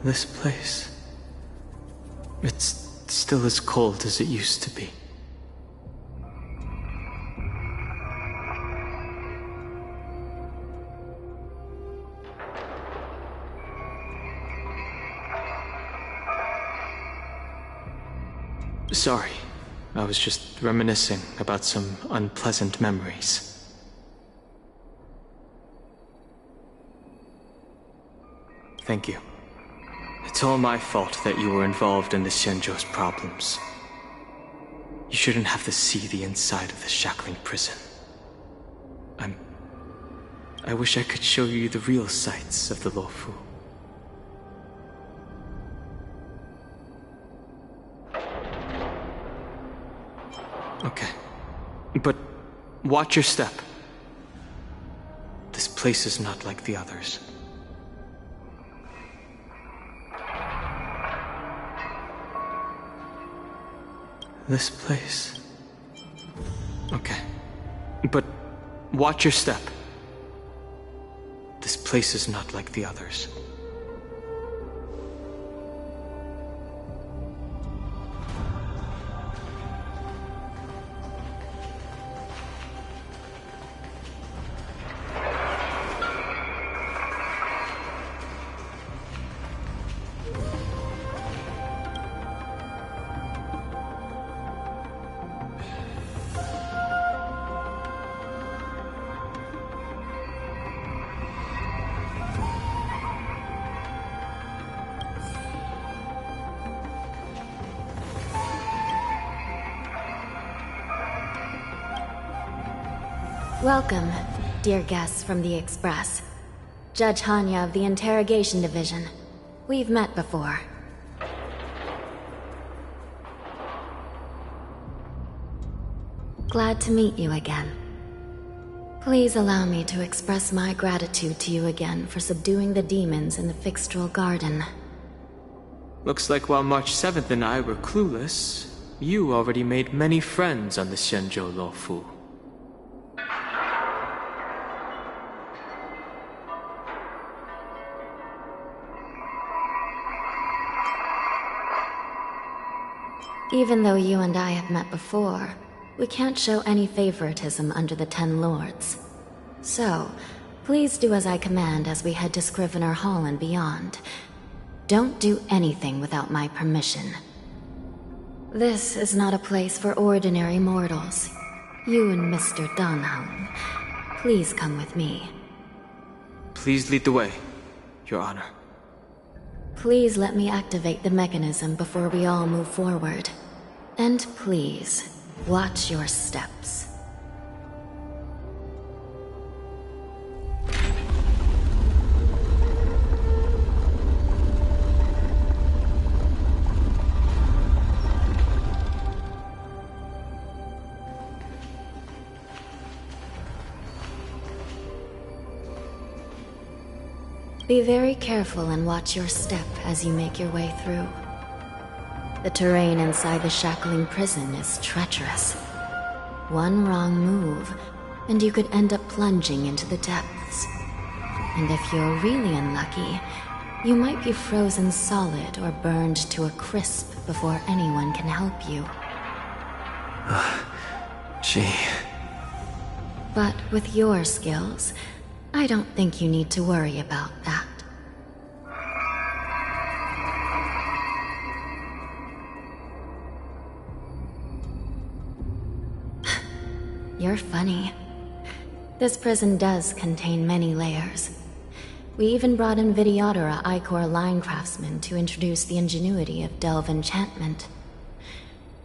This place... it's still as cold as it used to be. Sorry, I was just reminiscing about some unpleasant memories. Thank you. It's all my fault that you were involved in the Xianzhou's problems. You shouldn't have to see the inside of the shackling prison. I wish I could show you the real sights of the Luofu. Okay. But watch your step. This place is not like the others. This place... Okay. But watch your step. This place is not like the others. Welcome, dear guests from the Express. Judge Hanya of the Interrogation Division. We've met before. Glad to meet you again. Please allow me to express my gratitude to you again for subduing the demons in the Fixtral Garden. Looks like while March 7th and I were clueless, you already made many friends on the Xianzhou Luofu. Even though you and I have met before, we can't show any favoritism under the Ten Lords. So, please do as I command as we head to Scrivener Hall and beyond. Don't do anything without my permission. This is not a place for ordinary mortals. You and Mr. Dunham, please come with me. Please lead the way, Your Honor. Please let me activate the mechanism before we all move forward. And please, watch your steps. Be very careful and watch your step as you make your way through. The terrain inside the shackling prison is treacherous. One wrong move, and you could end up plunging into the depths. And if you're really unlucky, you might be frozen solid or burned to a crisp before anyone can help you. Gee. But with your skills, I don't think you need to worry about that. You're funny. This prison does contain many layers. We even brought in Videodora Ichor line craftsmen to introduce the ingenuity of Delve enchantment.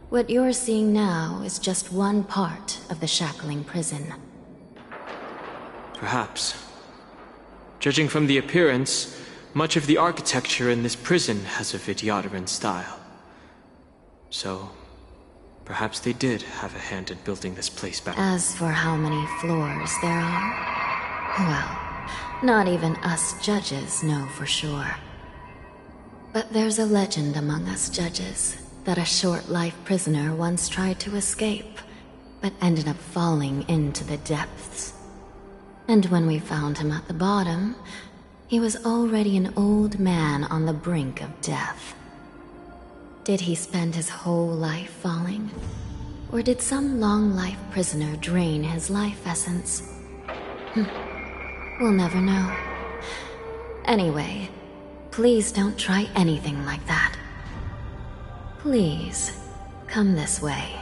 What you're seeing now is just one part of the shackling prison. Perhaps. Judging from the appearance, much of the architecture in this prison has a Videodoran style. So, perhaps they did have a hand in building this place back. As for how many floors there are, well, not even us judges know for sure. But there's a legend among us judges that a short-life prisoner once tried to escape, but ended up falling into the depths. And when we found him at the bottom, He was already an old man on the brink of death. Did he spend his whole life falling? Or did some long-life prisoner drain his life essence? We'll never know. Anyway, please don't try anything like that. Please, come this way.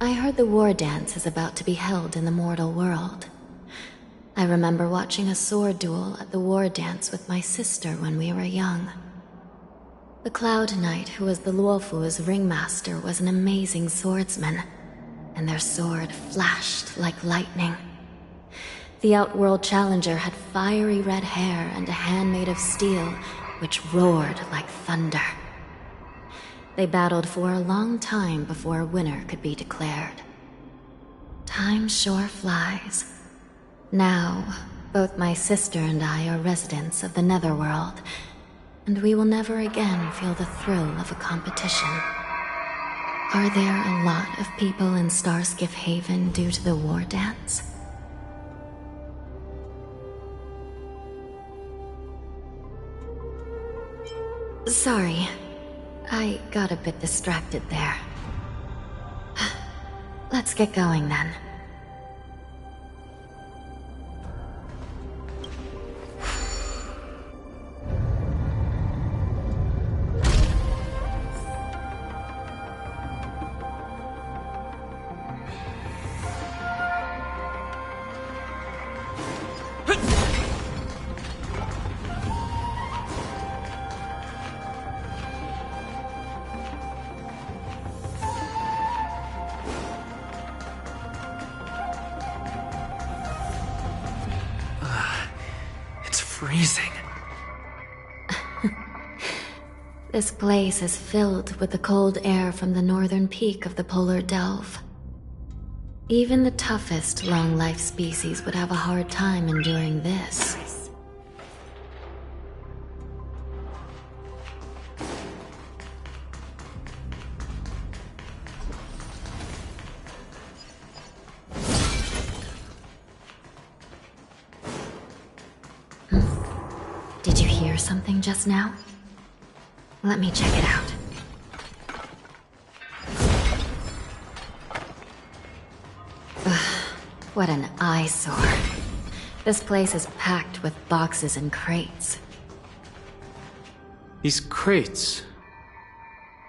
I heard the war dance is about to be held in the mortal world. I remember watching a sword duel at the war dance with my sister when we were young. The Cloud Knight, who was the Luofu's ringmaster, was an amazing swordsman, and their sword flashed like lightning. The Outworld Challenger had fiery red hair and a hand made of steel, which roared like thunder. They battled for a long time before a winner could be declared. Time sure flies. Now, both my sister and I are residents of the Netherworld, and we will never again feel the thrill of a competition. Are there a lot of people in Starskiff Haven due to the war dance? Sorry, I got a bit distracted there. Let's get going then. Freezing. This place is filled with the cold air from the northern peak of the polar delve. Even the toughest long-life species would have a hard time enduring this. Did you hear something just now? Let me check it out. Ugh, what an eyesore. This place is packed with boxes and crates. These crates,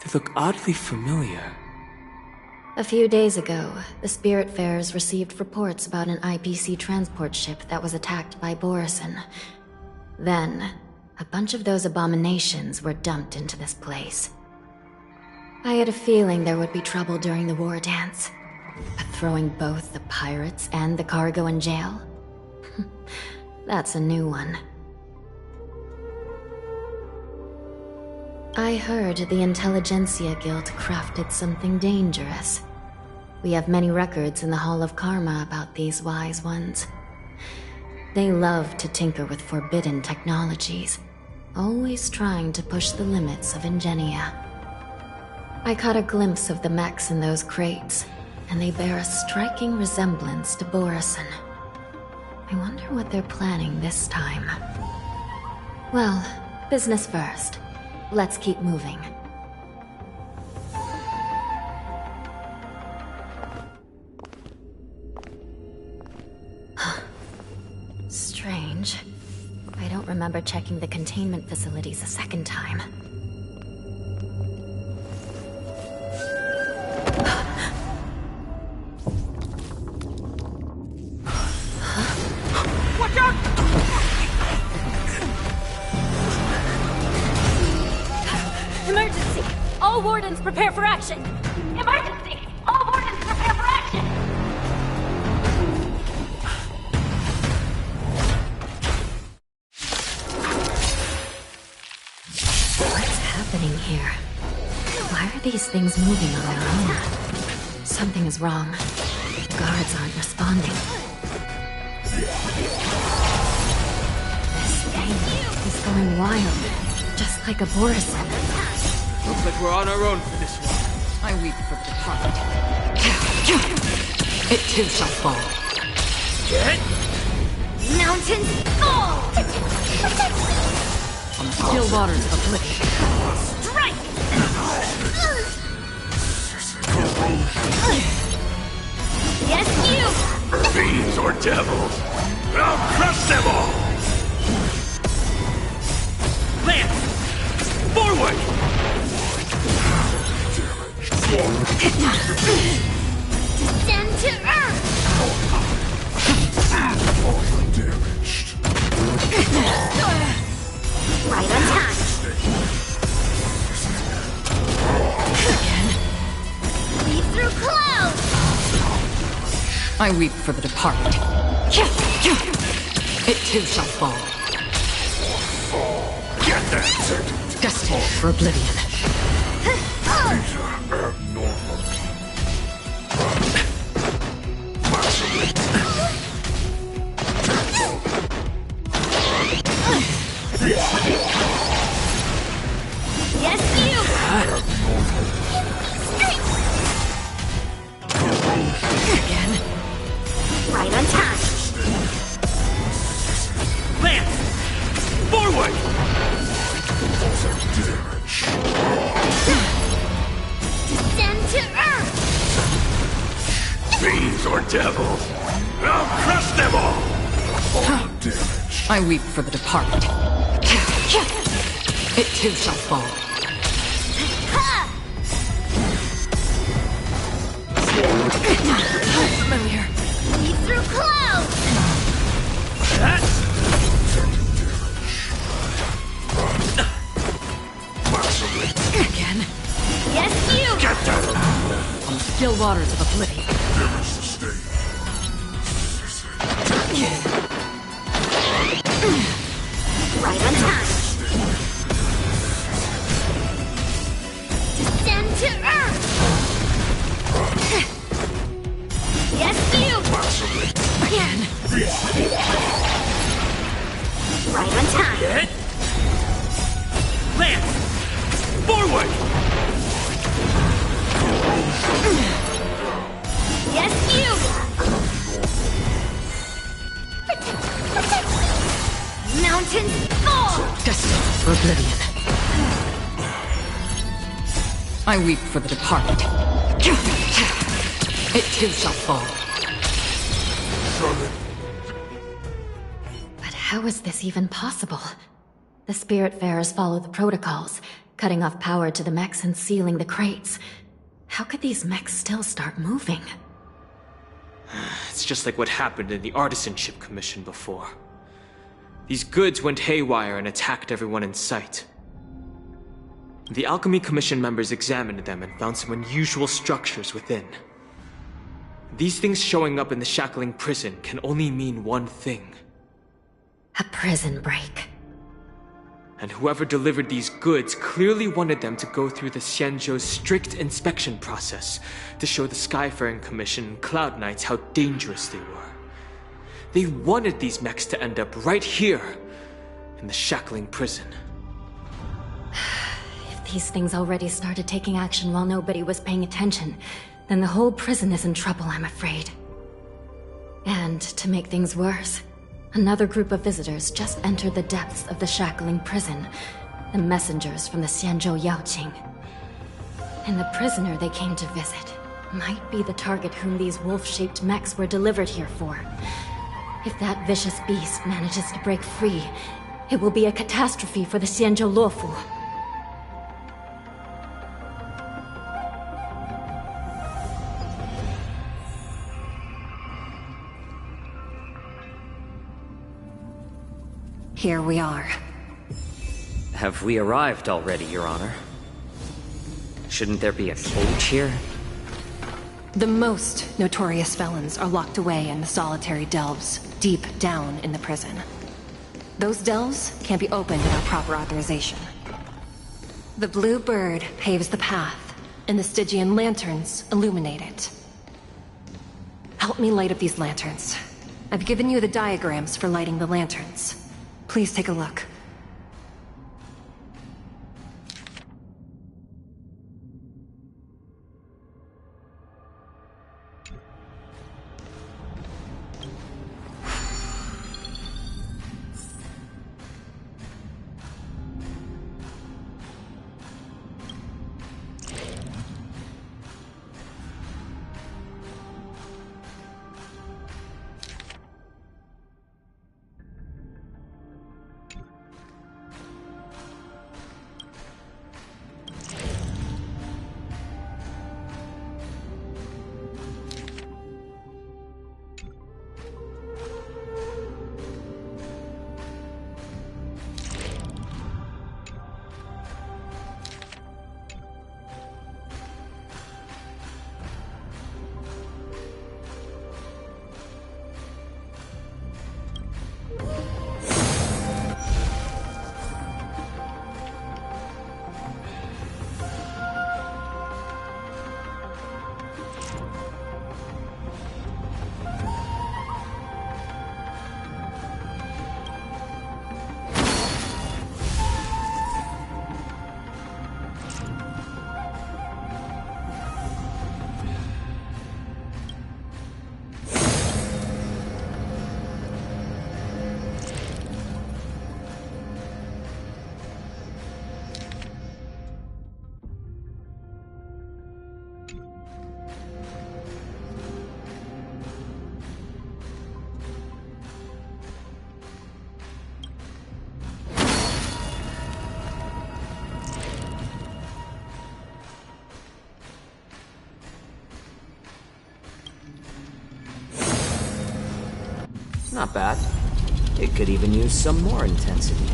they look oddly familiar. A few days ago, the Spiritfarers received reports about an IPC transport ship that was attacked by Borison. Then, a bunch of those abominations were dumped into this place. I had a feeling there would be trouble during the war dance, but throwing both the pirates and the cargo in jail? That's a new one. I heard the Intelligentsia Guild crafted something dangerous. We have many records in the Hall of Karma about these wise ones. They love to tinker with forbidden technologies, always trying to push the limits of Ingenia. I caught a glimpse of the mechs in those crates, and they bear a striking resemblance to Borison. I wonder what they're planning this time. Well, business first. Let's keep moving. Strange. I don't remember checking the containment facilities a second time. Emergency! All wardens prepare for action! Emergency! All wardens prepare for action! What's happening here? Why are these things moving on their own? Something is wrong. The guards aren't responding. This thing is going wild, just like a Borison. Looks like we're on our own for this one. I weep for the departed. It too shall fall. Get! Mountains fall! On the still waters of oblivion. Strike! Yes, you! Fiends or devils, I'll crush them all! Lance! Forward! Descend to earth! Right on time! Lead through clouds! I weep for the departed. It too shall fall. Get that! Destined for oblivion. Abnormal. Yes, you! Again. Right on time! Lance! Forward! Descend to earth! Fiends or devils, I'll crush them all! I weep for the departed. It too shall fall. Ha! Familiar. Lead through clouds! Again. Yes, you! Get that! On the still waters of oblivion. Right on time! Descend to earth! Yes, you! Again. Right on time! Get! Lance! Forward! Yes, you! Mountains fall! Destined for oblivion. I weep for the departed. It too shall fall. But how is this even possible? The Spiritfarers follow the protocols, cutting off power to the mechs and sealing the crates. How could these mechs still start moving? It's just like what happened in the Artisanship Commission before. These goods went haywire and attacked everyone in sight. The Alchemy Commission members examined them and found some unusual structures within. These things showing up in the Shackling prison can only mean one thing. A prison break. And whoever delivered these goods clearly wanted them to go through the Xianzhou's strict inspection process to show the Skyfaring Commission and Cloud Knights how dangerous they were. They wanted these mechs to end up right here, in the Shackling prison. If these things already started taking action while nobody was paying attention, then the whole prison is in trouble, I'm afraid. And to make things worse, another group of visitors just entered the depths of the Shackling prison, the messengers from the Xianzhou Yaoqing. And the prisoner they came to visit might be the target whom these wolf-shaped mechs were delivered here for. If that vicious beast manages to break free, it will be a catastrophe for the Xianzhou Luofu. Here we are. Have we arrived already, Your Honor? Shouldn't there be a cage here? The most notorious felons are locked away in the solitary delves, deep down in the prison. Those delves can't be opened without proper authorization. The blue bird paves the path, and the Stygian lanterns illuminate it. Help me light up these lanterns. I've given you the diagrams for lighting the lanterns. Please take a look. Not bad. It could even use some more intensity.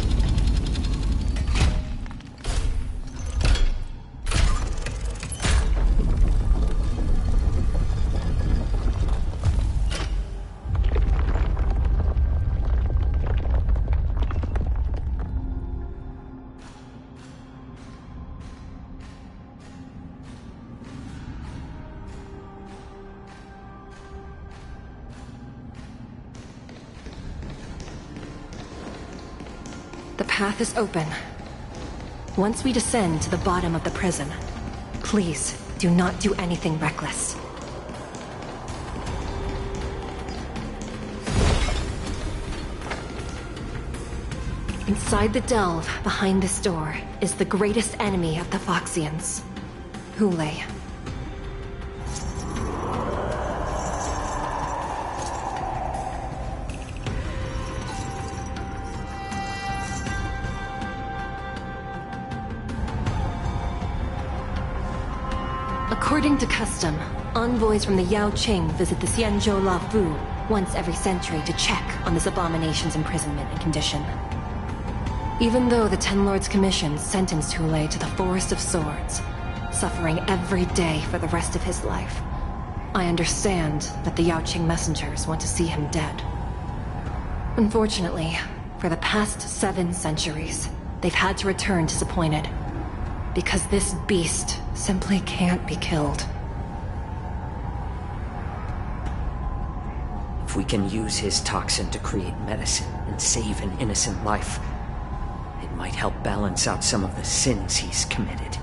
The path is open. Once we descend to the bottom of the prison, please do not do anything reckless. Inside the delve, behind this door, is the greatest enemy of the Foxians, Hule. According to custom, envoys from the Yao Qing visit the Xianzhou La Fu once every century to check on this abomination's imprisonment and condition. Even though the Ten Lords Commission sentenced Hule to the Forest of Swords, suffering every day for the rest of his life, I understand that the Yao Qing messengers want to see him dead. Unfortunately, for the past 7 centuries, they've had to return disappointed. Because this beast simply can't be killed. If we can use his toxin to create medicine and save an innocent life, it might help balance out some of the sins he's committed.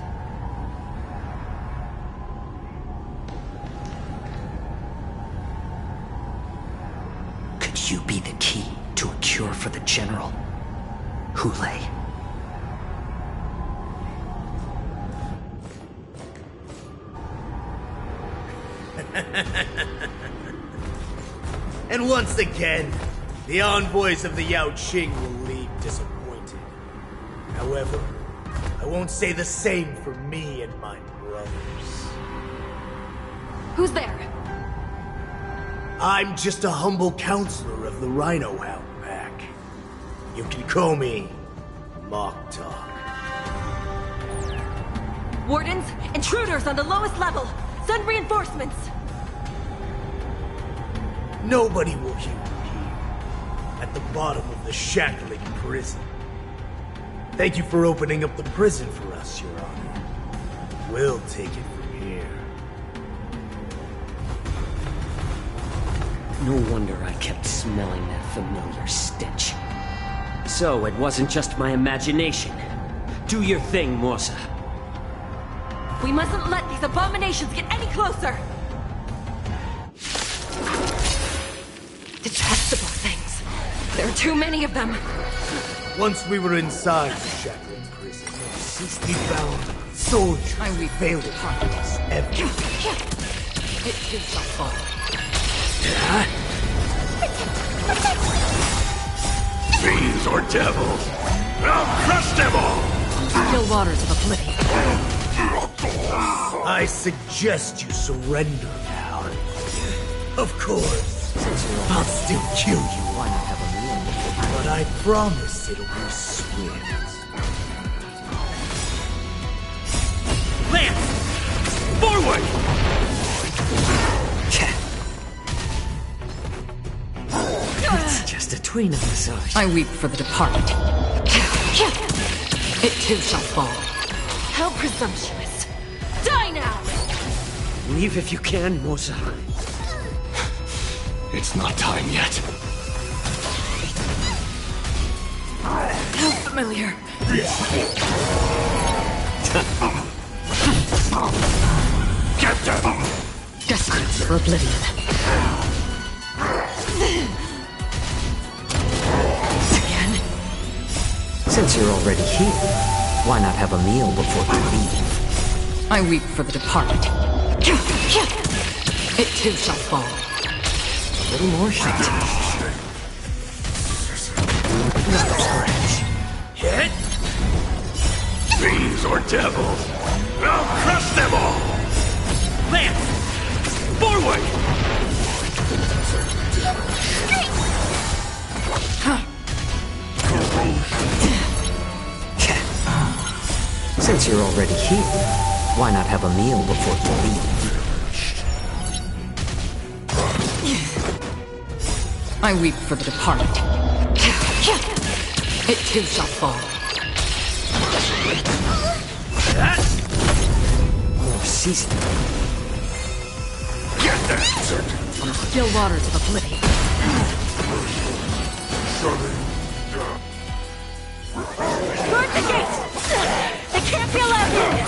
Could you be the key to a cure for the General, Hule? And once again, the envoys of the Yao Qing will leave disappointed. However, I won't say the same for me and my brothers. Who's there? I'm just a humble counselor of the Rhino Hound Pack. You can call me Mock Talk. Wardens, intruders on the lowest level! Send reinforcements! Nobody will hear you here, at the bottom of the shackling prison. Thank you for opening up the prison for us, Your Honor. We'll take it from here. No wonder I kept smelling that familiar stench. So, it wasn't just my imagination. Do your thing, Morsa. We mustn't let these abominations get any closer! Detestable things. There are too many of them. Once we were inside the shackling prison, we found soldiers failed to find us everywhere. It too shall fall. Fiends or devils, I'll crush them all! Still waters of oblivion. I suggest you surrender now. Of course, I'll still kill you. Why not have a meal before? But I promise it'll be swift. Lance! Forward! It's just a tweener massage. I weep for the departed. It too shall fall. How presumptuous! Die now! Leave if you can, Morsa. It's not time yet. How familiar. Get them! Desperate for oblivion. Again? Since you're already here, why not have a meal before you leave? I weep for the departed. It too shall fall. A little more shit. Not a scratch. Hit? Fiends or devils, I'll crush them all! Lance! Forward! Since you're already here, why not have a meal before you leave? I weep for the departed. It too shall fall. More seasoning. Get them! On the still waters of oblivion. Guard the gate! They can't be allowed in!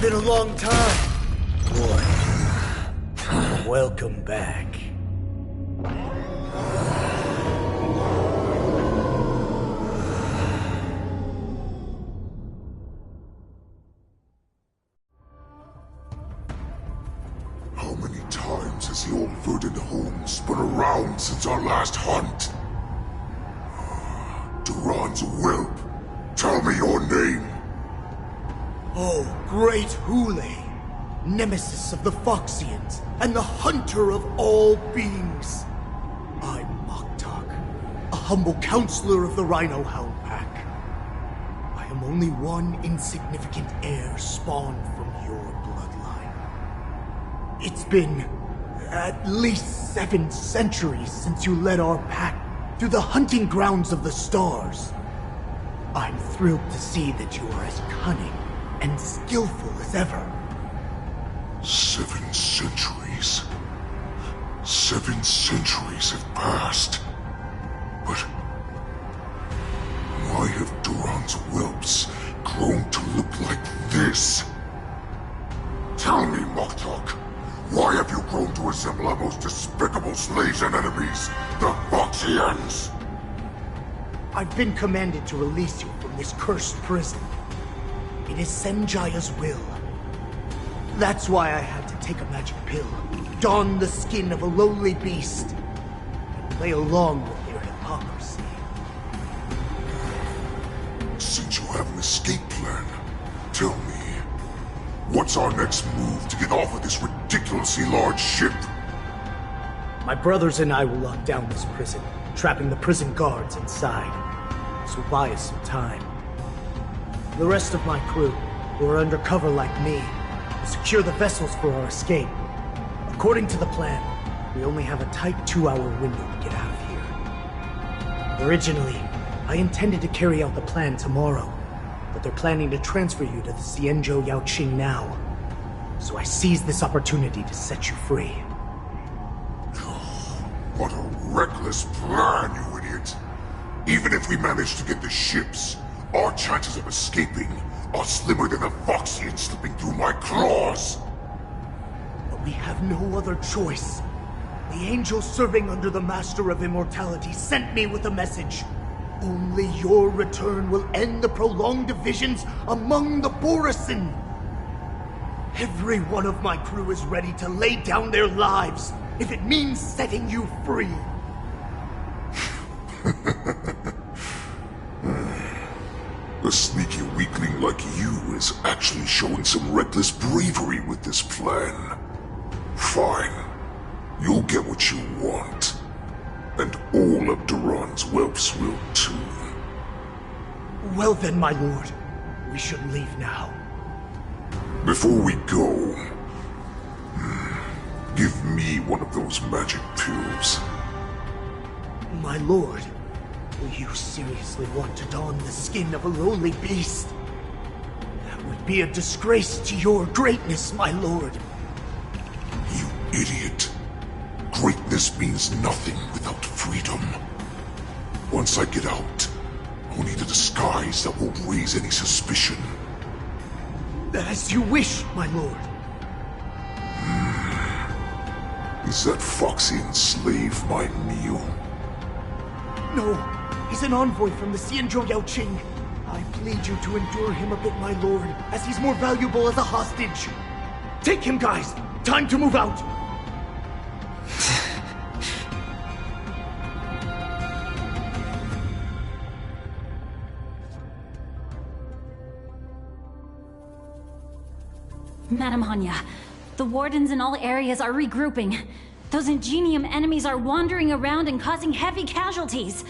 Been a long time. Boy, welcome back. How many times has the old verdant home spun around since our last hunt? Duran's whelp, tell me your name. Oh, great Hule, nemesis of the Foxians, and the hunter of all beings. I'm Moktok, a humble counselor of the Rhino Hound Pack. I am only one insignificant heir spawned from your bloodline. It's been at least 7 centuries since you led our pack through the hunting grounds of the stars. I'm thrilled to see that you are as cunning and skillful as ever. 7 centuries. 7 centuries have passed. But why have Duran's whelps grown to look like this? Tell me, Moktok, why have you grown to resemble our most despicable slaves and enemies, the Foxians? I've been commanded to release you from this cursed prison. It is Senjaya's will. That's why I had to take a magic pill, don the skin of a lowly beast, and play along with their hypocrisy. Since you have an escape plan, tell me, what's our next move to get off of this ridiculously large ship? My brothers and I will lock down this prison, trapping the prison guards inside. This will buy us some time. The rest of my crew, who are undercover like me, will secure the vessels for our escape. According to the plan, we only have a tight 2-hour window to get out of here. Originally, I intended to carry out the plan tomorrow, but they're planning to transfer you to the Xianzhou Yaoqing now. So I seized this opportunity to set you free. What a reckless plan, you idiot! Even if we manage to get the ships, our chances of escaping are slimmer than a Foxian slipping through my claws! But we have no other choice. The angel serving under the Master of Immortality sent me with a message. Only your return will end the prolonged divisions among the Borisin. Every one of my crew is ready to lay down their lives if it means setting you free. A sneaky weakling like you is actually showing some reckless bravery with this plan. Fine. You'll get what you want. And all of Duran's whelps will too. Well then, my lord. We should leave now. Before we go, give me one of those magic pills. My lord, will you seriously want to don the skin of a lowly beast? That would be a disgrace to your greatness, my lord. You idiot. Greatness means nothing without freedom. Once I get out, I'll need a disguise that won't raise any suspicion. As you wish, my lord. Is that Foxian slave my meal? No, he's an envoy from the Xianzhou Yaoqing. I plead you to endure him a bit, my lord, as he's more valuable as a hostage. Take him, guys! Time to move out! Madam Hanya, the wardens in all areas are regrouping. Those Ingenium enemies are wandering around and causing heavy casualties.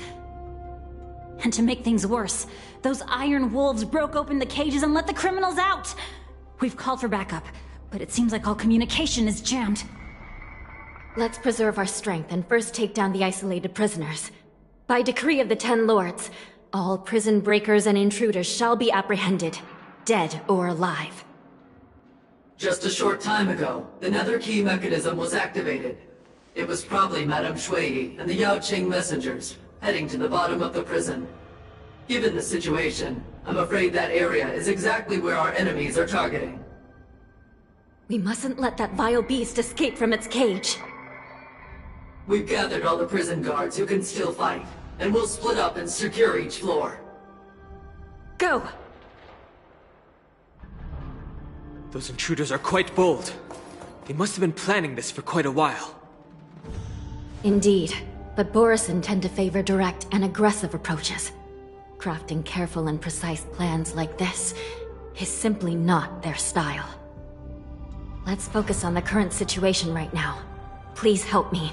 And to make things worse, those iron wolves broke open the cages and let the criminals out! We've called for backup, but it seems like all communication is jammed. Let's preserve our strength and first take down the isolated prisoners. By decree of the 10 Lords, all prison breakers and intruders shall be apprehended, dead or alive. Just a short time ago, the Nether Key mechanism was activated. It was probably Madame Shui and the Yaoqing messengers, heading to the bottom of the prison. Given the situation, I'm afraid that area is exactly where our enemies are targeting. We mustn't let that vile beast escape from its cage. We've gathered all the prison guards who can still fight, and we'll split up and secure each floor. Go! Those intruders are quite bold. They must have been planning this for quite a while. Indeed, but Borisin tend to favor direct and aggressive approaches. Crafting careful and precise plans like this is simply not their style. Let's focus on the current situation right now. Please help me.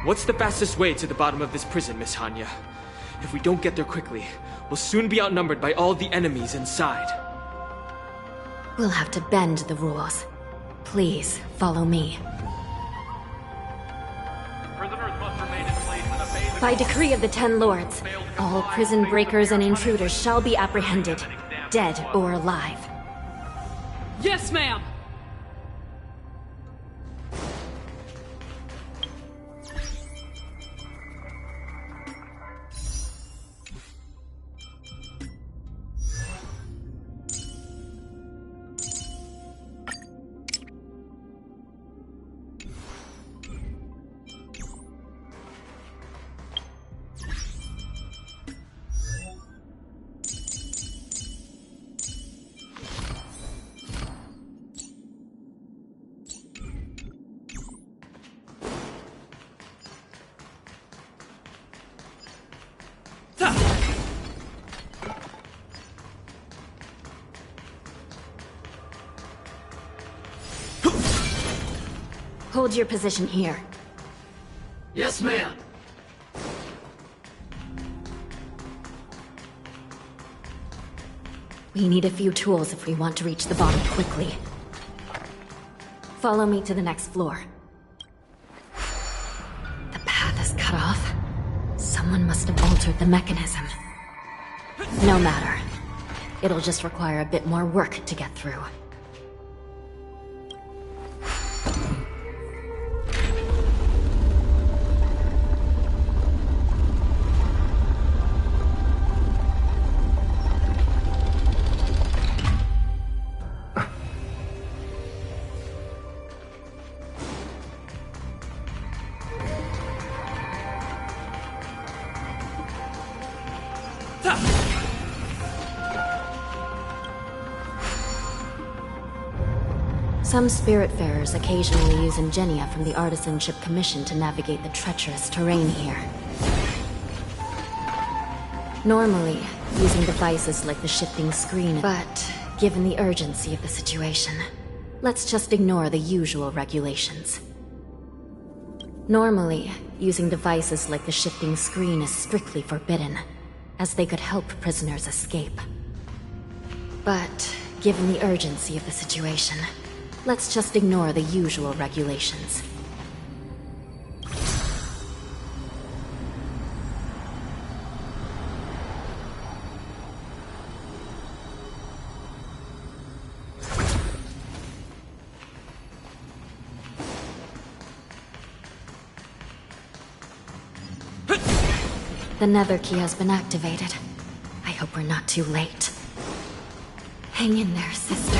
What's the fastest way to the bottom of this prison, Miss Hanya? If we don't get there quickly, we'll soon be outnumbered by all the enemies inside. We'll have to bend the rules. Please, follow me. By decree of the Ten Lords, all prison breakers and intruders shall be apprehended, dead or alive. Yes, ma'am! Hold your position here. Yes, ma'am. We need a few tools if we want to reach the bottom quickly. Follow me to the next floor. The path is cut off. Someone must have altered the mechanism. No matter. It'll just require a bit more work to get through. Some Spiritfarers occasionally use ingenia from the Artisanship Commission to navigate the treacherous terrain here. Normally, using devices like the shifting screen, but given the urgency of the situation, let's just ignore the usual regulations. Normally, using devices like the shifting screen is strictly forbidden, as they could help prisoners escape. But given the urgency of the situation, let's just ignore the usual regulations. The nether key has been activated. I hope we're not too late. Hang in there, sister.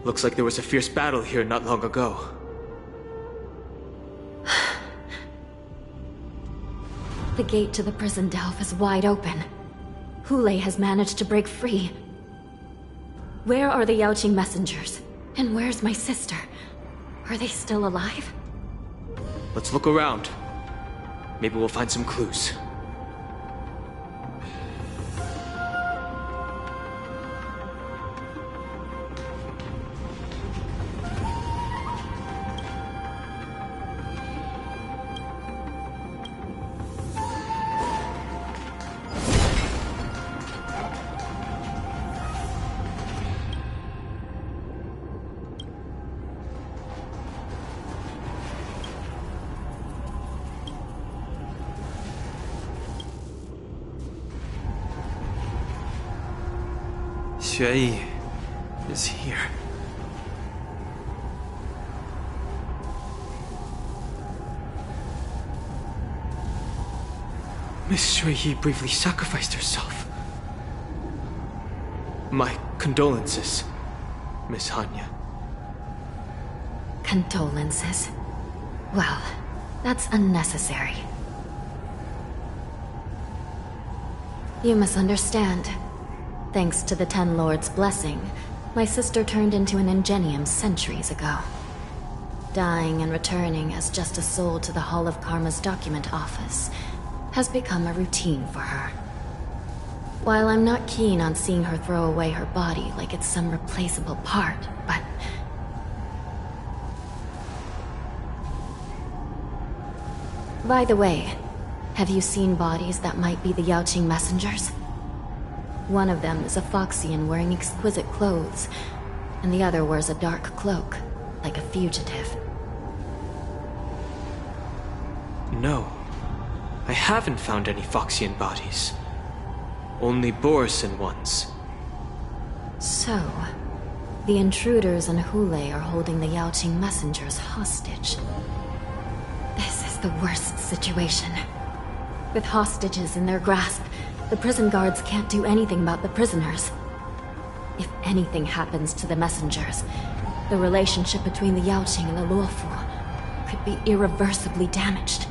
Looks like there was a fierce battle here not long ago. The gate to the prison delve is wide open. Hulei has managed to break free. Where are the Yaoqing messengers? And where's my sister? Are they still alive? Let's look around. Maybe we'll find some clues. Xueyi is here. Miss Xueyi bravely sacrificed herself. My condolences, Miss Hanya. Condolences? Well, that's unnecessary. You misunderstand. Thanks to the Ten Lords' blessing, my sister turned into an Ingenium centuries ago. Dying and returning as just a soul to the Hall of Karma's document office has become a routine for her. While I'm not keen on seeing her throw away her body like it's some replaceable part, but... By the way, have you seen bodies that might be the Yaoqing messengers? One of them is a Foxian wearing exquisite clothes, and the other wears a dark cloak, like a fugitive. No. I haven't found any Foxian bodies. Only Borisin ones. So, the intruders and Hule are holding the Yaoqing messengers hostage. This is the worst situation. With hostages in their grasp, the prison guards can't do anything about the prisoners. If anything happens to the messengers, the relationship between the Yaoqing and the Luofu could be irreversibly damaged.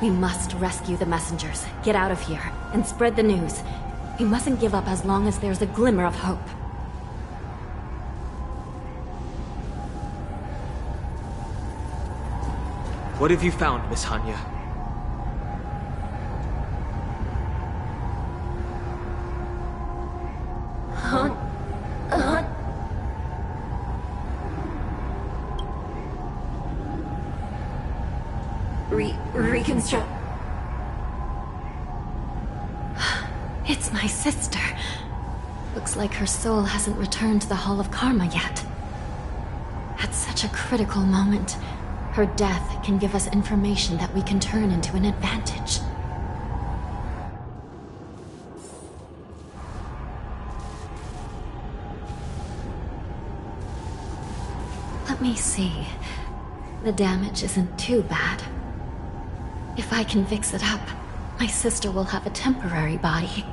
We must rescue the messengers, get out of here, and spread the news. We mustn't give up as long as there's a glimmer of hope. What have you found, Miss Hanya? Reconstruct. It's my sister. Looks like her soul hasn't returned to the Hall of Karma yet. At such a critical moment, her death can give us information that we can turn into an advantage. Let me see. The damage isn't too bad. If I can fix it up, my sister will have a temporary body.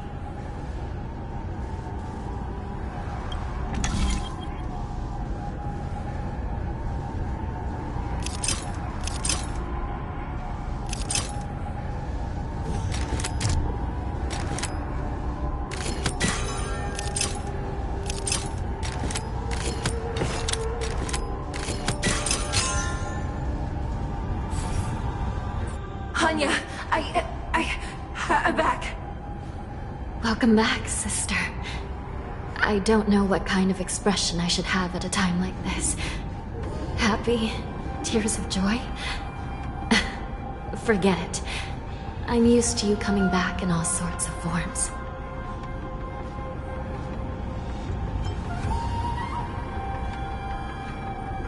I'm back. Welcome back, sister. I don't know what kind of expression I should have at a time like this. Happy? Tears of joy? Forget it. I'm used to you coming back in all sorts of forms.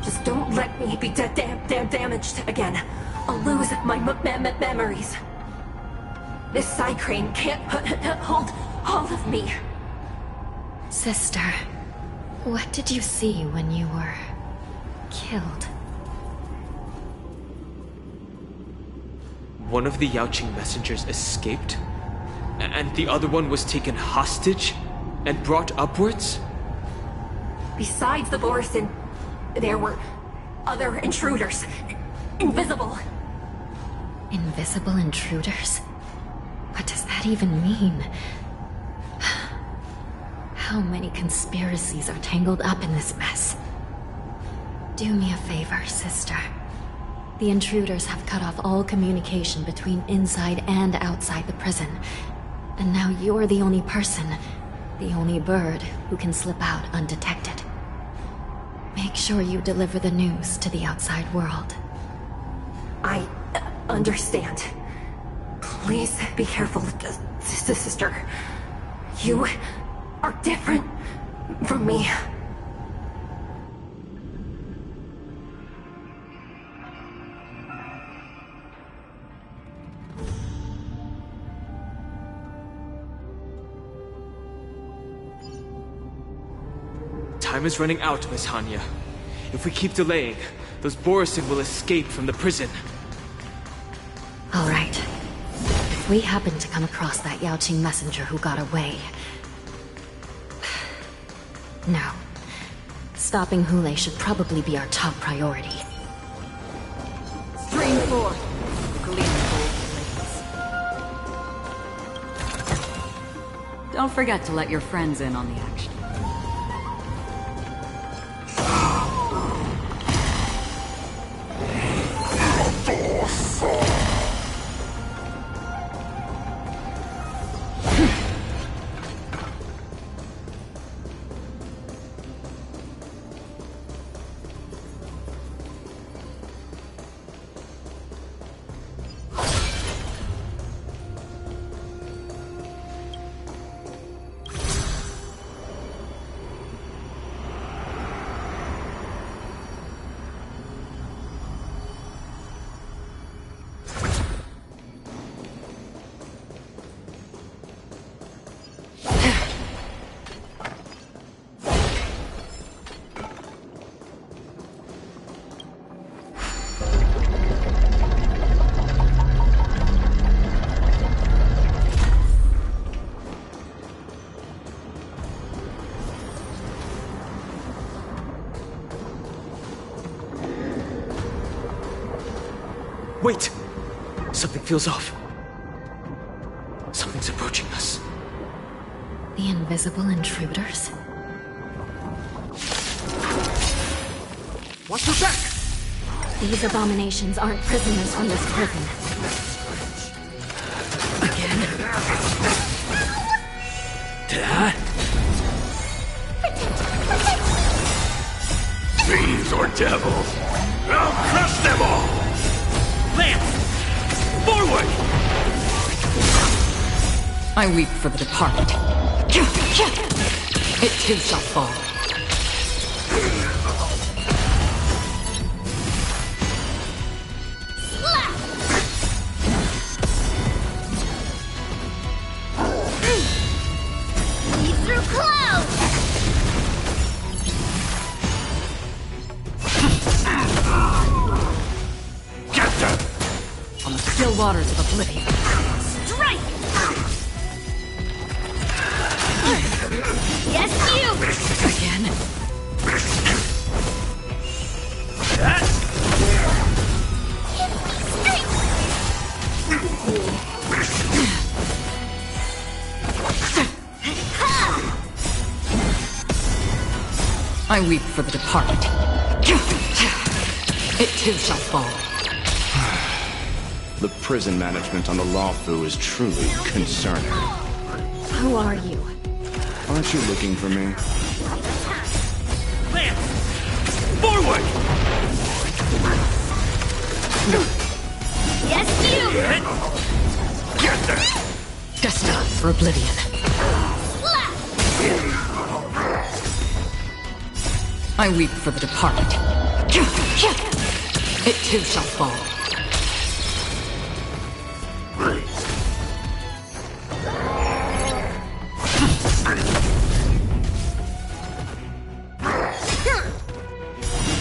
Just don't let me be damaged again. I'll lose my memories. This side crane can't hold all of me. Sister, what did you see when you were killed? One of the Yaoqing messengers escaped, and the other one was taken hostage and brought upwards? Besides the Borisin, there were other intruders. Invisible. Invisible intruders? What does that even mean? How many conspiracies are tangled up in this mess? Do me a favor, sister. The intruders have cut off all communication between inside and outside the prison. And now you're the only person, the only bird, who can slip out undetected. Make sure you deliver the news to the outside world. I understand. Please be careful, sister. You are different from me. Time is running out, Miss Hanya. If we keep delaying, those Borisin will escape from the prison. All right. If we happen to come across that Yaoqing messenger who got away... No. Stopping Hule should probably be our top priority. Stream 4. Gleam gold Don't forget to let your friends in on the action. Wait! Something feels off. Something's approaching us. The invisible intruders? Watch your back! These abominations aren't prisoners from this prison. Again? Fiends or devils, I'll crush them all! Lance! Forward! I weep for the departed. It too shall fall. Lead through clouds! Get them! On the still waters of oblivion. Strike! Yes, you! Again? I weep for the departed. It too shall fall. The prison management on the Lawfu is truly concerning. Who are you? Aren't you looking for me? Lance! Forward! Yes, you! Get them! Destined for oblivion. I weep for the departed. It too shall fall.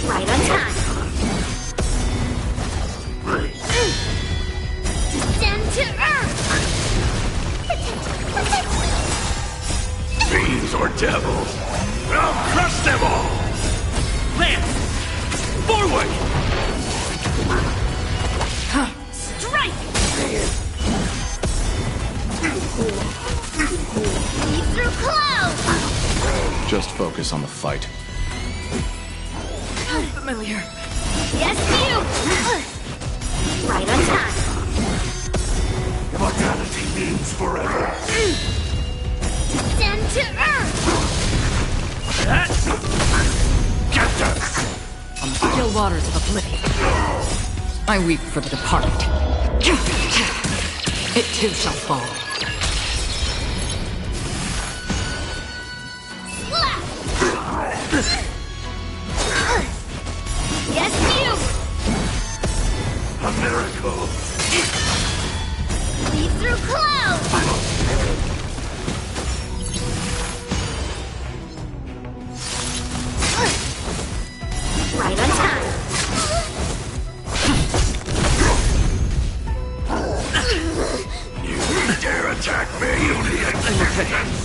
Right on time. Descend to earth! Fiends or devils, I'll crush them all! Lance! Forward! Strike! Lead through clouds! Just focus on the fight. Familiar. Yes, you! Right on time. Immortality means forever. Descend to earth! Get them! On the still waters of oblivion. I weep for the departed. It too shall fall. Yes, you! A miracle! Lead through clouds! Right on time. You dare attack me? Only existence!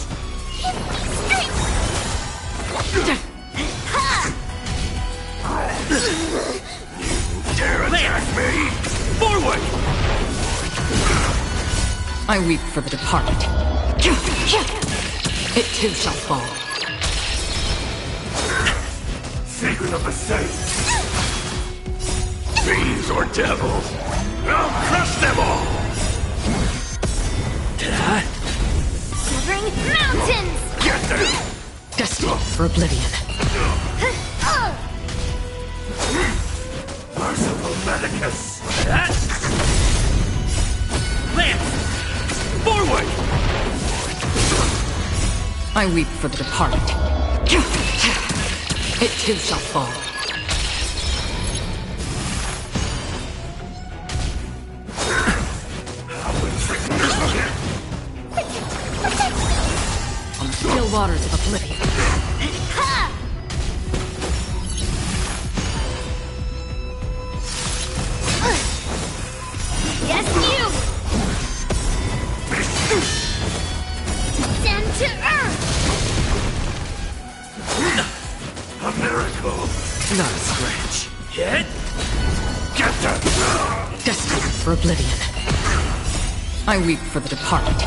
You dare attack me? Forward! I weep for the departed. It too shall fall. Secret of the Saints! Fiends or devils! I'll crush them all! Severing mountains! Get them! Destined for oblivion. Merciful Medicus! Lance! Forward! I weep for the departed. It too shall fall. On the still waters of oblivion. Yes, you! Descend to earth! A miracle! Not a scratch. Hit! Get them! Destined for oblivion. I weep for the departed.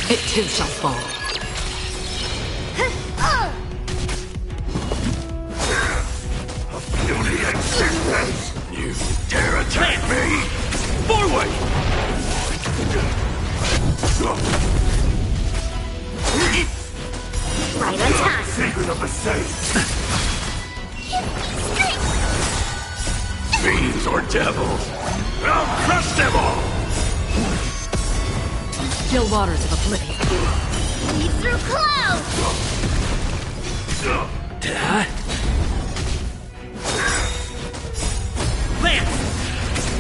It too shall fall. A beauty existence! You dare attack me? Forward! Right on time! Secret of the Saints! Fiends or devils! I'll crush them all! On the still waters of oblivion. Lead through clouds! Lance!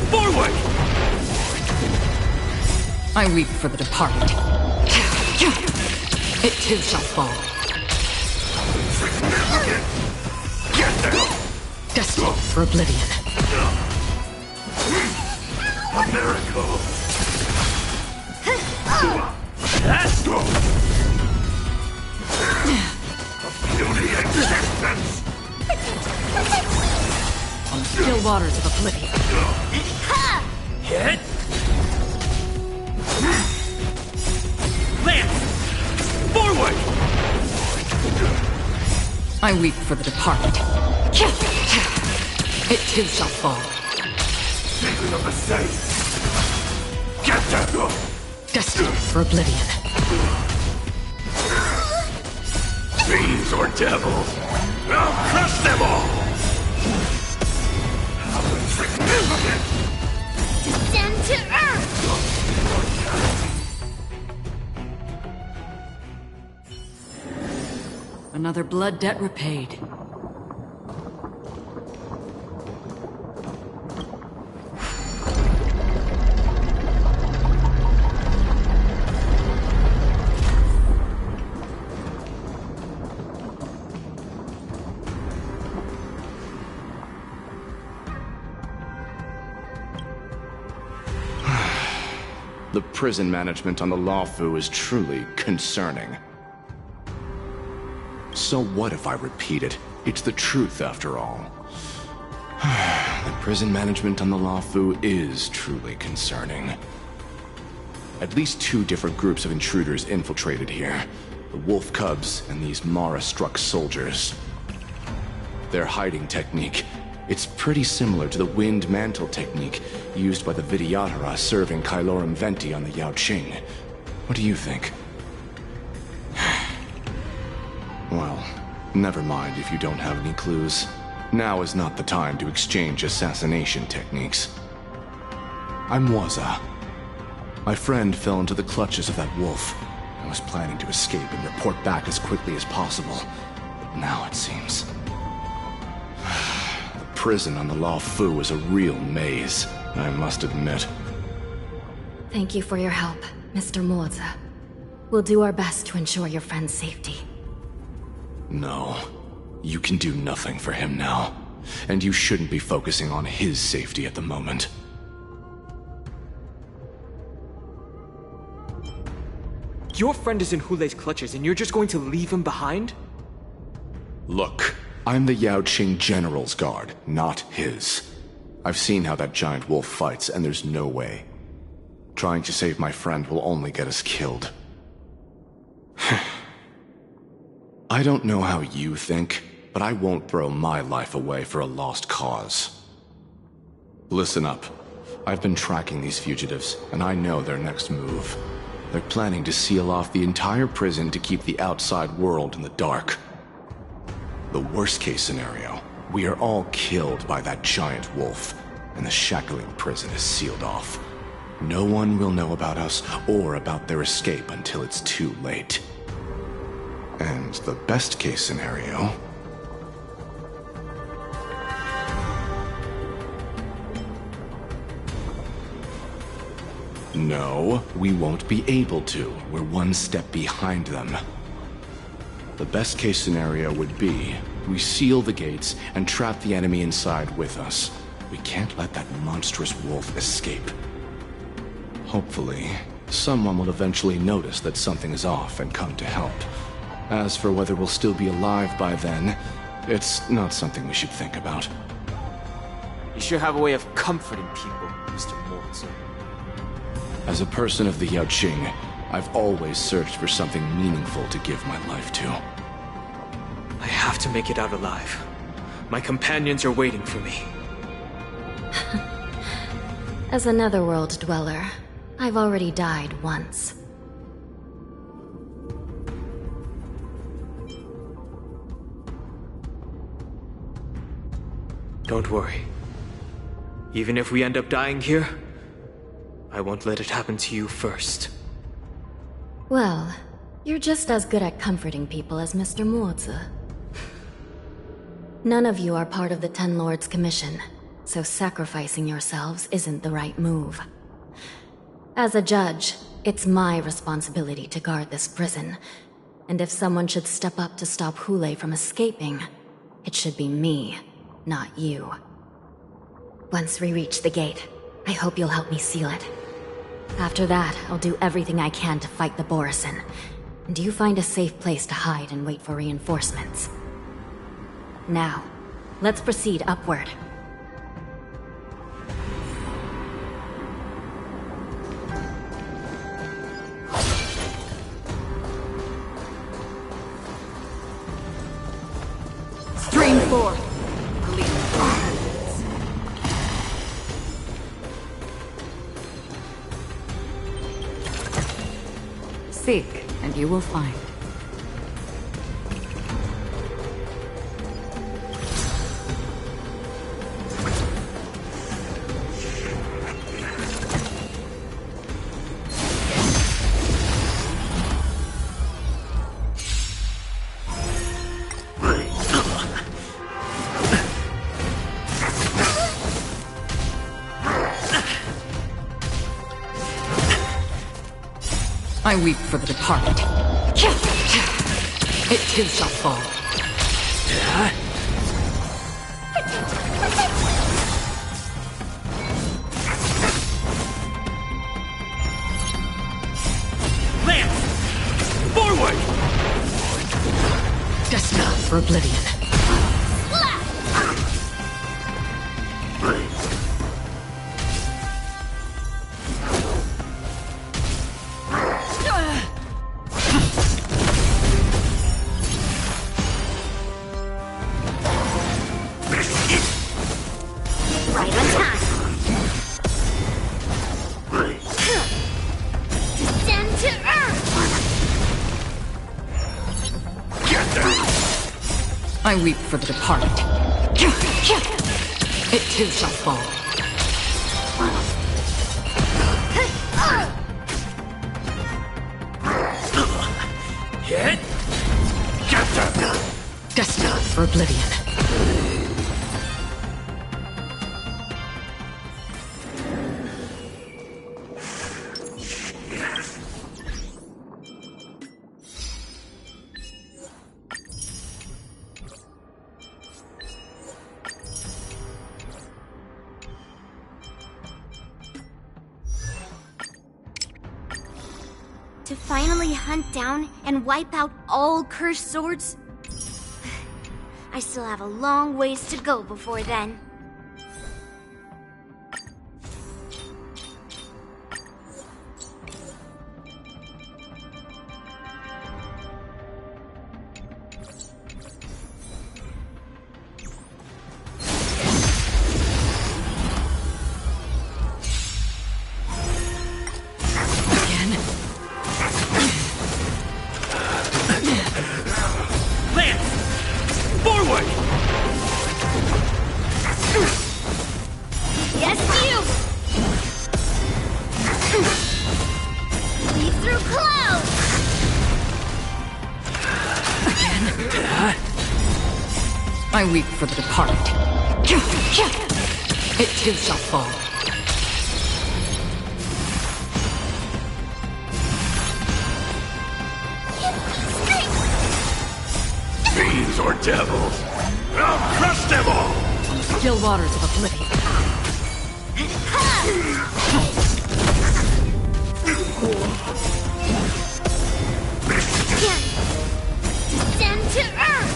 Forward! I weep for the departed. It too shall fall. Get them! Destined for oblivion. A miracle! A beauty existence! On the still waters of oblivion. Hit! Lance! Forward! I weep for the departed. It too shall fall. Secret of the Saints! Get them! Destined for oblivion. Fiends or devils! I'll crush them all! How insignificant! Descend to earth! Another blood debt repaid. The prison management on the Lawfu is truly concerning. So what if I repeat it? It's the truth after all. The prison management on the Lawfu is truly concerning. At least 2 different groups of intruders infiltrated here. The Wolf Cubs and these Mara-struck soldiers. Their hiding technique, it's pretty similar to the Wind Mantle technique used by the Vidyadhara serving Kailorum Venti on the Yaoqing. What do you think? Well, never mind if you don't have any clues. Now is not the time to exchange assassination techniques. I'm Waza. My friend fell into the clutches of that wolf. I was planning to escape and report back as quickly as possible. But now it seems... The prison on the Lawfu is a real maze, I must admit. Thank you for your help, Mr. Moza. We'll do our best to ensure your friend's safety. No. You can do nothing for him now. And you shouldn't be focusing on his safety at the moment. Your friend is in Hulei's clutches and you're just going to leave him behind? Look, I'm the Yaoqing General's guard, not his. I've seen how that giant wolf fights, and there's no way. Trying to save my friend will only get us killed. I don't know how you think, but I won't throw my life away for a lost cause. Listen up. I've been tracking these fugitives, and I know their next move. They're planning to seal off the entire prison to keep the outside world in the dark. The worst-case scenario, we are all killed by that giant wolf, and the shackling prison is sealed off. No one will know about us or about their escape until it's too late. And the best-case scenario... No, we won't be able to. We're one step behind them. The best-case scenario would be we seal the gates and trap the enemy inside with us. We can't let that monstrous wolf escape. Hopefully, someone will eventually notice that something is off and come to help. As for whether we'll still be alive by then, it's not something we should think about. You sure have a way of comforting people, Mr. Mortse. As a person of the Yaoqing, I've always searched for something meaningful to give my life to. I have to make it out alive. My companions are waiting for me. As a netherworld dweller, I've already died once. Don't worry. Even if we end up dying here, I won't let it happen to you first. Well, you're just as good at comforting people as Mr. Mortse. None of you are part of the Ten Lords' commission, so sacrificing yourselves isn't the right move. As a judge, it's my responsibility to guard this prison, and if someone should step up to stop Hule from escaping, it should be me, not you. Once we reach the gate, I hope you'll help me seal it. After that, I'll do everything I can to fight the Borisin, and you find a safe place to hide and wait for reinforcements. Now, let's proceed upward. Stream forth. Seek, and you will find. I weep for the departed. It too shall fall. Lance! Forward! Destined for oblivion. I weep for the departed. It too shall fall. Hit! Get them! Destined for oblivion. To finally hunt down and wipe out all cursed swords? I still have a long ways to go before then. again. I weep for the departed. It too shall fall. Fiends or devils, I'll crush them all! On the still waters of oblivion. Descend to earth!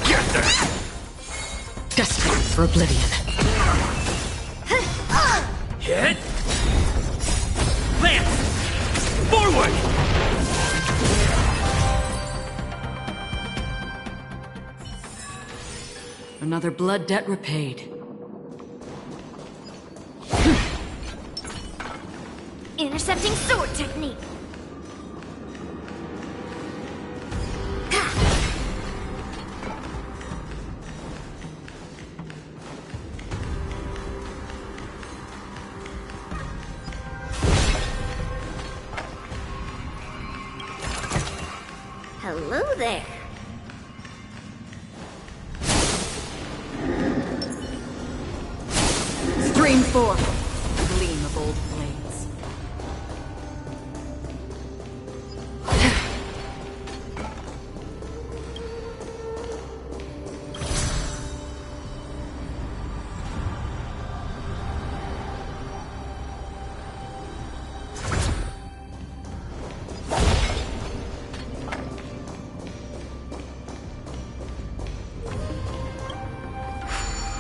Get there! Destined for oblivion. Hit! Lance! Forward! Another blood debt repaid. Intercepting sword technique. Hello there. Stream forth. Gleam of old blades.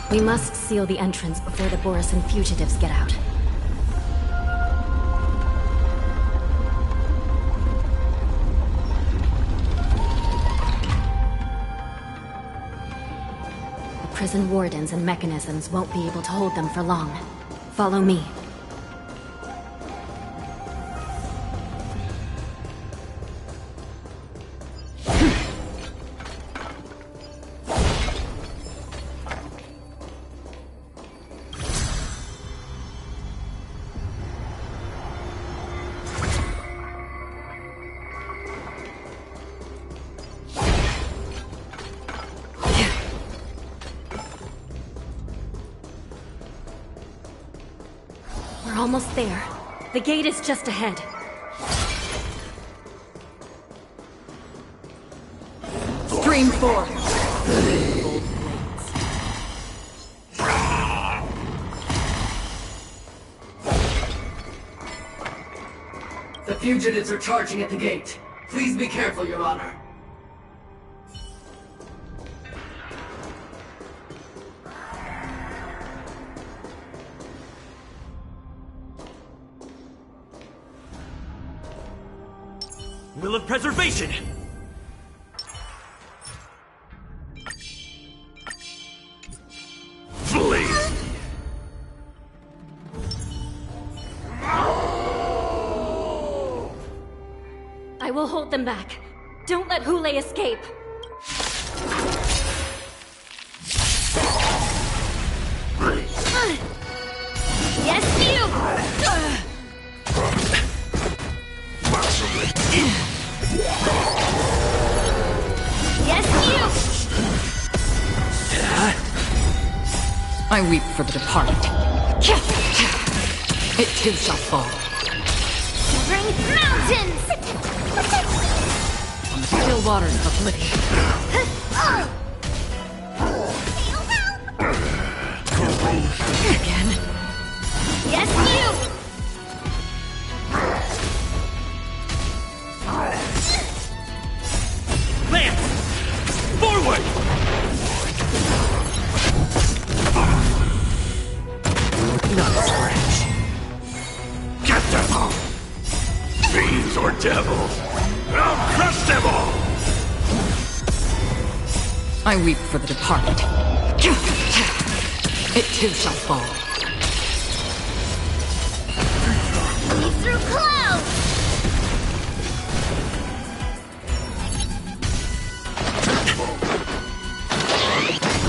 We must seal the entrance before the Borisan fugitives get out. The prison wardens and mechanisms won't be able to hold them for long. Follow me. We're almost there. The gate is just ahead. Stream forth. The fugitives are charging at the gate. Please be careful, Your Honor. Will of preservation! Flee! I will hold them back. Don't let Hule escape. Yes, you! Yes, you! I weep for the departed. It too shall fall. Bring mountains! On the still waters of oblivion. Again. Yes, you! Lance! Forward! Not a scratch. Get them all! Fiends or devils, I'll crush them all! I weep for the departed. It too shall fall. Leap through clouds!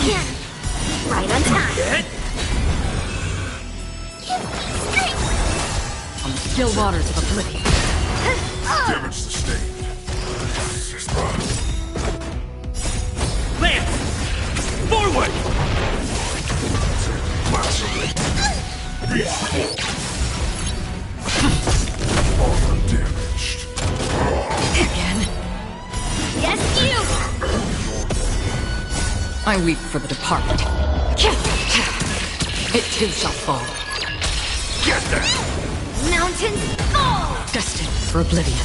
Yeah. Right on time. Get! On the still waters of oblivion. Damage sustained. I weep for the departed. It too shall fall. Get there! Mountains fall! Destined for oblivion.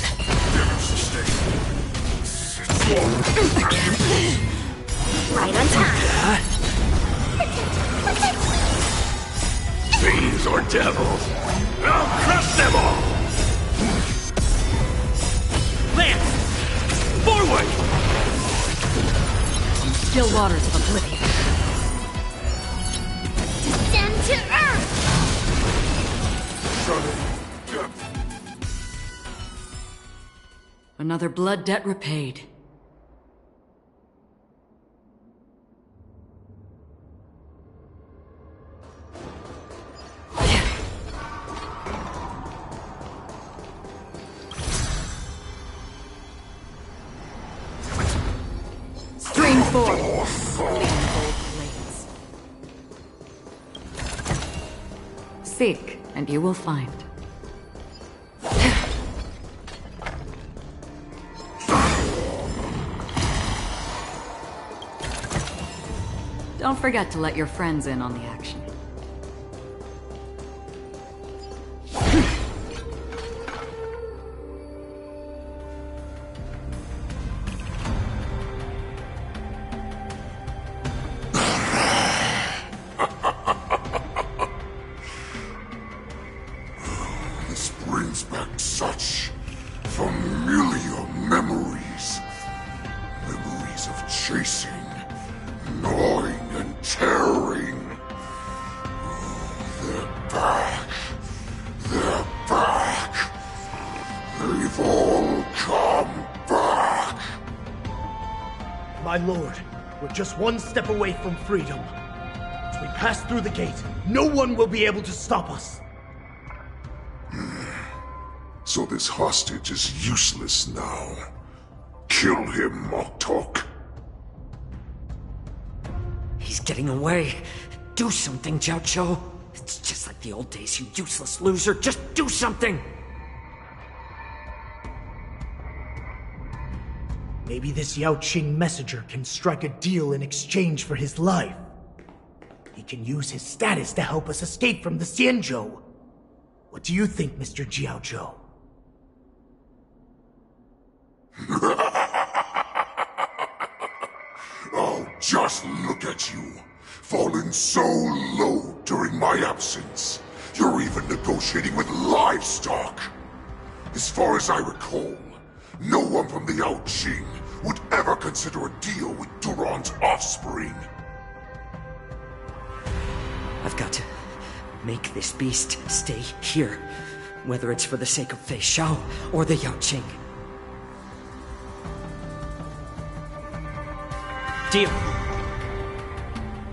Right on time. Fiends or devils, I'll crush them all! Lance! Forward! Still waters of oblivion. Descend to earth! Another blood debt repaid. Stream forth. Seek, and you will find. Don't forget to let your friends in on the action. This brings back such familiar memories. Memories of chasing, gnawing, and tearing. They're back. They're back. They've all come back. My lord, we're just one step away from freedom. As we pass through the gate, no one will be able to stop us. So this hostage is useless now. Kill him, Moktok. He's getting away. Do something, Jiao. It's just like the old days, you useless loser. Just do something! Maybe this Yao Qing messenger can strike a deal in exchange for his life. He can use his status to help us escape from the Xianzhou. What do you think, Mr. Jiao? Oh, just look at you. Fallen so low during my absence. You're even negotiating with livestock. As far as I recall, no one from the Yao Qing would ever consider a deal with Duran's offspring. I've got to make this beast stay here. Whether it's for the sake of Fei Shao or the Yao Qing. Deal.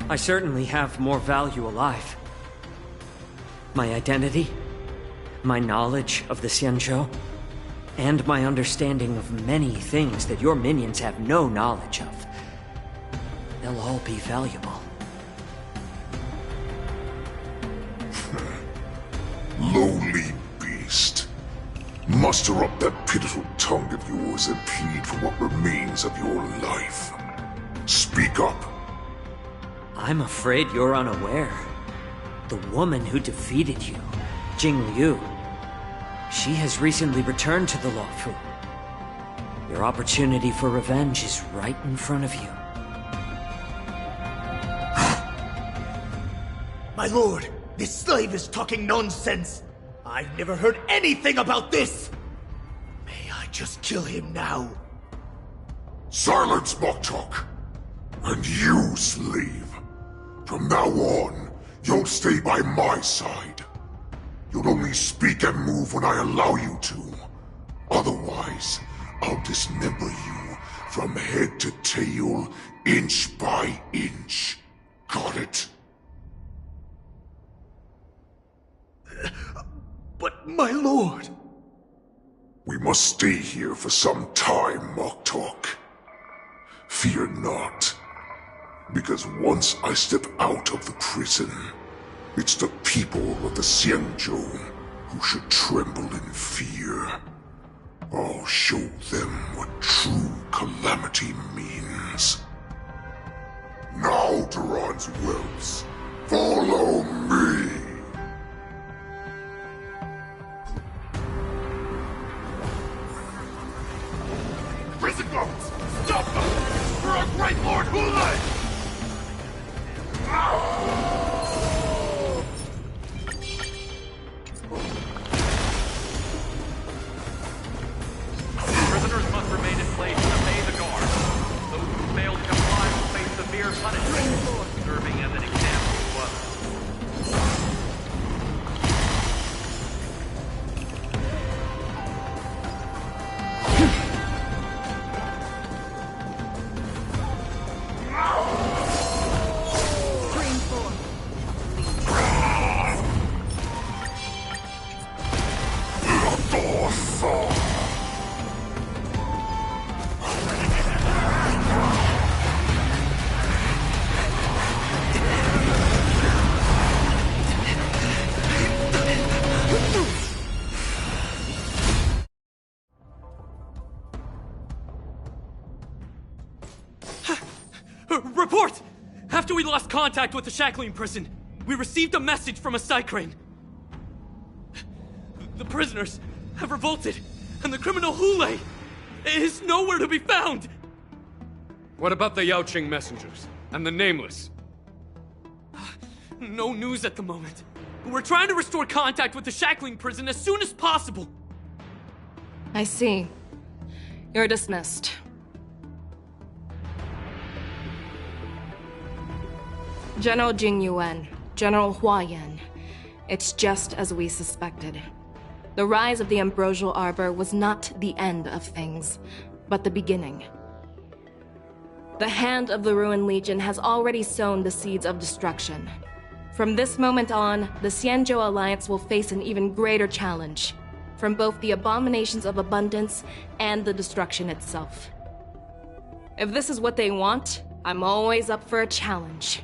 I certainly have more value alive. My identity, my knowledge of the Xianzhou, and my understanding of many things that your minions have no knowledge of. They'll all be valuable. Lowly beast. Muster up that pitiful tongue of yours and plead for what remains of your life. Speak up. I'm afraid you're unaware. The woman who defeated you, Jing Liu, she has recently returned to the Luofu. Your opportunity for revenge is right in front of you. My lord, this slave is talking nonsense. I've never heard anything about this. May I just kill him now? Silence, Moktok. And you, slave. From now on, you'll stay by my side. You'll only speak and move when I allow you to. Otherwise, I'll dismember you from head to tail, inch by inch. Got it? But my lord... We must stay here for some time, Moktok. Fear not. Because once I step out of the prison, it's the people of the Xianzhou who should tremble in fear. I'll show them what true calamity means. Now goats! Stop them! For our great Lord Hule! Prisoners must remain in place to obey the guard. Those who fail to comply will face severe punishment, serving as an example to others. Report! After we lost contact with the Shackling prison, we received a message from a Psycrane. The prisoners have revolted, and the criminal Hule is nowhere to be found! What about the Yaoqing messengers? And the Nameless? No news at the moment. We're trying to restore contact with the Shackling prison as soon as possible. I see. You're dismissed. General Jing Yuan, General Hua Yan. It's just as we suspected. The rise of the Ambrosial Arbor was not the end of things, but the beginning. The hand of the Ruined Legion has already sown the seeds of destruction. From this moment on, the Xianzhou Alliance will face an even greater challenge, from both the abominations of abundance and the destruction itself. If this is what they want, I'm always up for a challenge.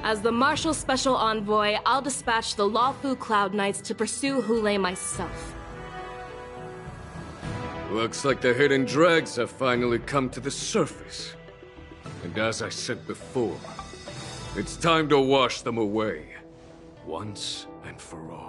As the Marshal Special Envoy, I'll dispatch the Lawfu Cloud Knights to pursue Hule myself. Looks like the hidden dregs have finally come to the surface. And as I said before, it's time to wash them away, once and for all.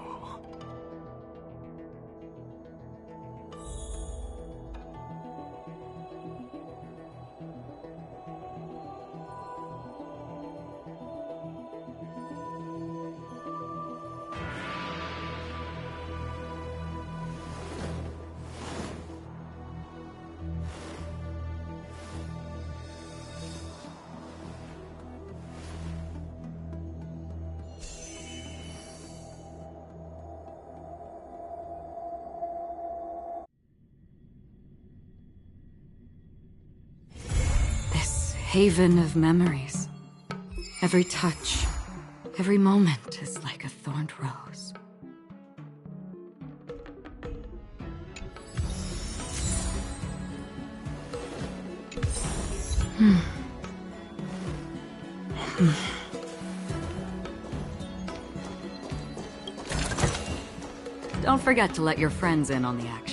Haven of memories. Every touch, every moment is like a thorned rose. Don't forget to let your friends in on the action.